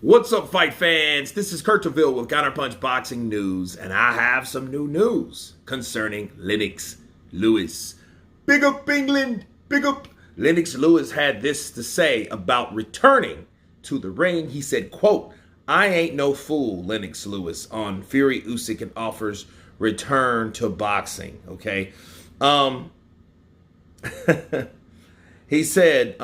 What's up, fight fans? This is Kurt Terville with Counterpunch Boxing News, and I have some new news concerning Lennox Lewis. Big up England, big up. Lennox Lewis had this to say about returning to the ring. He said, quote, "I ain't no fool," Lennox Lewis on Fury Usyk and offers return to boxing. Okay. He said,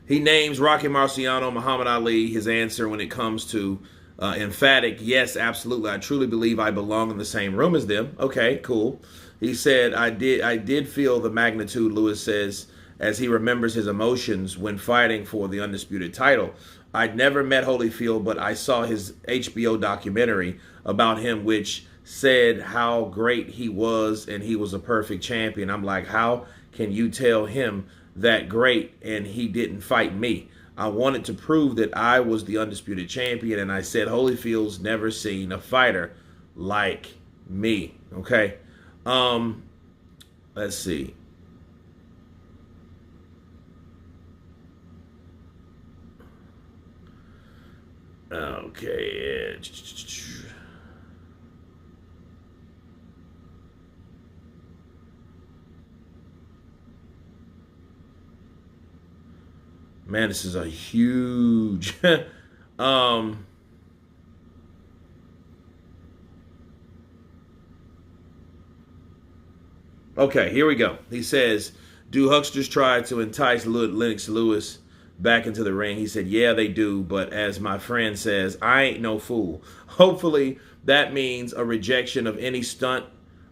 he names Rocky Marciano, Muhammad Ali, his answer when it comes to emphatic, yes, absolutely. I truly believe I belong in the same room as them. Okay, cool. He said, I did feel the magnitude, Lewis says, as he remembers his emotions when fighting for the undisputed title. I'd never met Holyfield, but I saw his HBO documentary about him, which said how great he was and he was a perfect champion. I'm like, how can you tell him that great and he didn't fight me? I wanted to prove that I was the undisputed champion, and I said Holyfield's never seen a fighter like me. Okay. Let's see. Okay. Man, this is a huge okay, here we go. He says, do hucksters try to entice Lennox Lewis back into the ring? He said, yeah, they do, but as my friend says, I ain't no fool. Hopefully that means a rejection of any stunt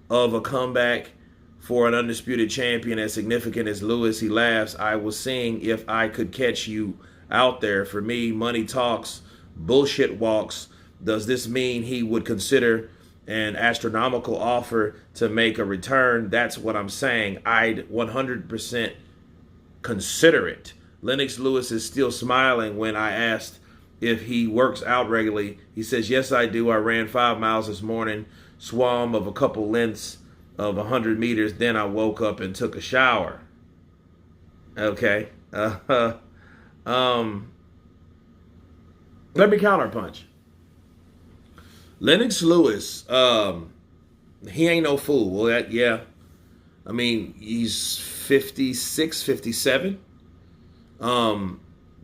of a comeback for an undisputed champion as significant as Lewis. He laughs. I was seeing if I could catch you out there. For me, money talks, bullshit walks. Does this mean he would consider an astronomical offer to make a return? That's what I'm saying. I'd 100% consider it. Lennox Lewis is still smiling when I asked if he works out regularly. He says, yes, I do. I ran 5 miles this morning, swam of a couple lengths of 100 meters. Then I woke up and took a shower. Okay. Let me counterpunch. Lennox Lewis, he ain't no fool. Well, yeah. I mean, he's 56, 57.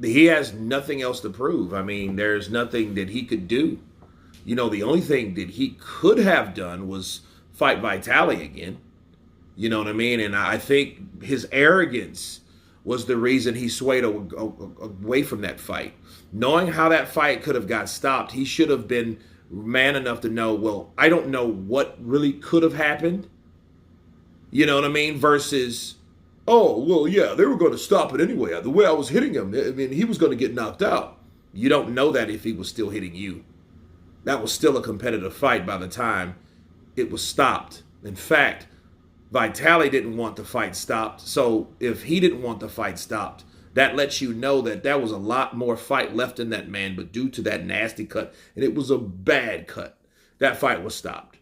He has nothing else to prove. I mean, there's nothing that he could do. You know, the only thing that he could have done was fight Vitali again. You know what I mean? And I think his arrogance was the reason he swayed away from that fight. Knowing how that fight could have got stopped, he should have been man enough to know, well, I don't know what really could have happened. You know what I mean? Versus, oh, well, yeah, they were going to stop it anyway. The way I was hitting him, I mean, he was going to get knocked out. You don't know that if he was still hitting you. That was still a competitive fight by the time it was stopped. In fact, Vitali didn't want the fight stopped. So if he didn't want the fight stopped, that lets you know that there was a lot more fight left in that man, but due to that nasty cut, and it was a bad cut, that fight was stopped.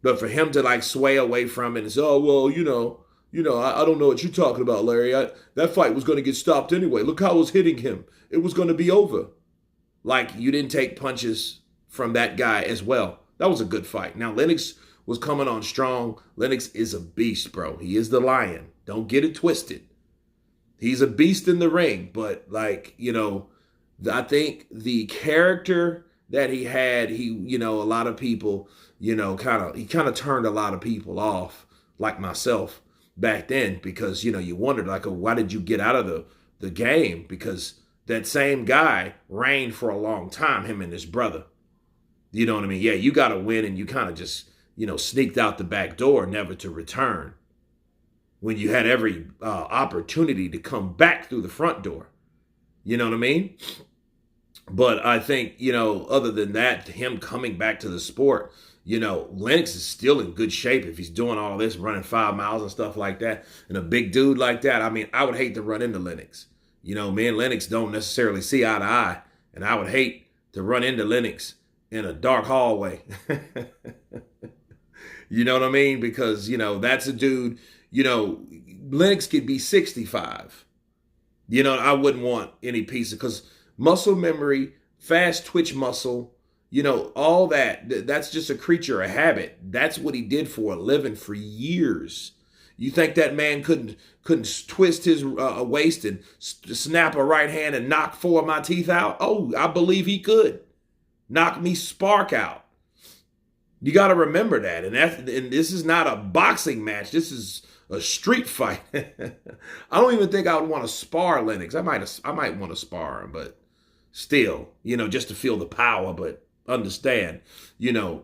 But for him to like sway away from it and say, oh, well, I don't know what you're talking about, Larry. That fight was going to get stopped anyway. Look how I was hitting him. It was going to be over. Like, you didn't take punches from that guy as well. That was a good fight. Now, Lennox was coming on strong. Lennox is a beast, bro. He is the lion. Don't get it twisted. He's a beast in the ring, but like, I think the character that he had, a lot of people, he kind of turned a lot of people off, like myself back then, because, you wondered like, oh, why did you get out of the game? Because that same guy reigned for a long time, him and his brother. You know what I mean? Yeah, you got to win, and you kind of just, sneaked out the back door, never to return, when you had every opportunity to come back through the front door. You know what I mean? But I think, other than that, him coming back to the sport, Lennox is still in good shape if he's doing all this, running 5 miles and stuff like that. And a big dude like that, I mean, I would hate to run into Lennox. Me and Lennox don't necessarily see eye to eye. And I would hate to run into Lennox in a dark hallway. You know what I mean? Because, that's a dude, Lennox could be 65. You know, I wouldn't want any piece of, because muscle memory, fast twitch muscle, you know, all that, that's just a creature of habit. That's what he did for a living for years. You think that man couldn't twist his waist and snap a right hand and knock 4 of my teeth out? Oh, I believe he could. Knock me spark out. You got to remember that. And this is not a boxing match. This is a street fight. I don't even think I would want to spar Lennox. I might want to spar him, but still, you know, just to feel the power. But understand, you know,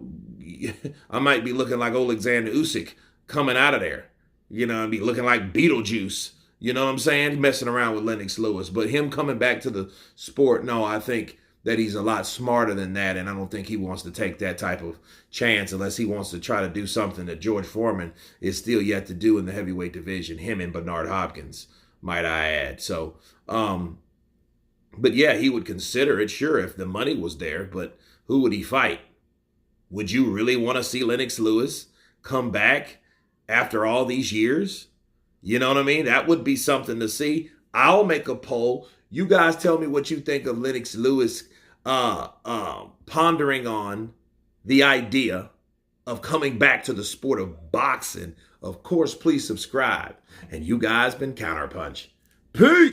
I might be looking like Alexander Usyk coming out of there. You know, I'd be looking like Beetlejuice. You know what I'm saying? Messing around with Lennox Lewis. But him coming back to the sport, no, I think that he's a lot smarter than that, and I don't think he wants to take that type of chance unless he wants to try to do something that George Foreman is still yet to do in the heavyweight division, him and Bernard Hopkins, might I add. So, but yeah, he would consider it, sure, if the money was there, but who would he fight? Would you really want to see Lennox Lewis come back after all these years? You know what I mean? That would be something to see. I'll make a poll. You guys tell me what you think of Lennox Lewis pondering on the idea of coming back to the sport of boxing. Of course, please subscribe. And you guys been Counterpunch. Peace!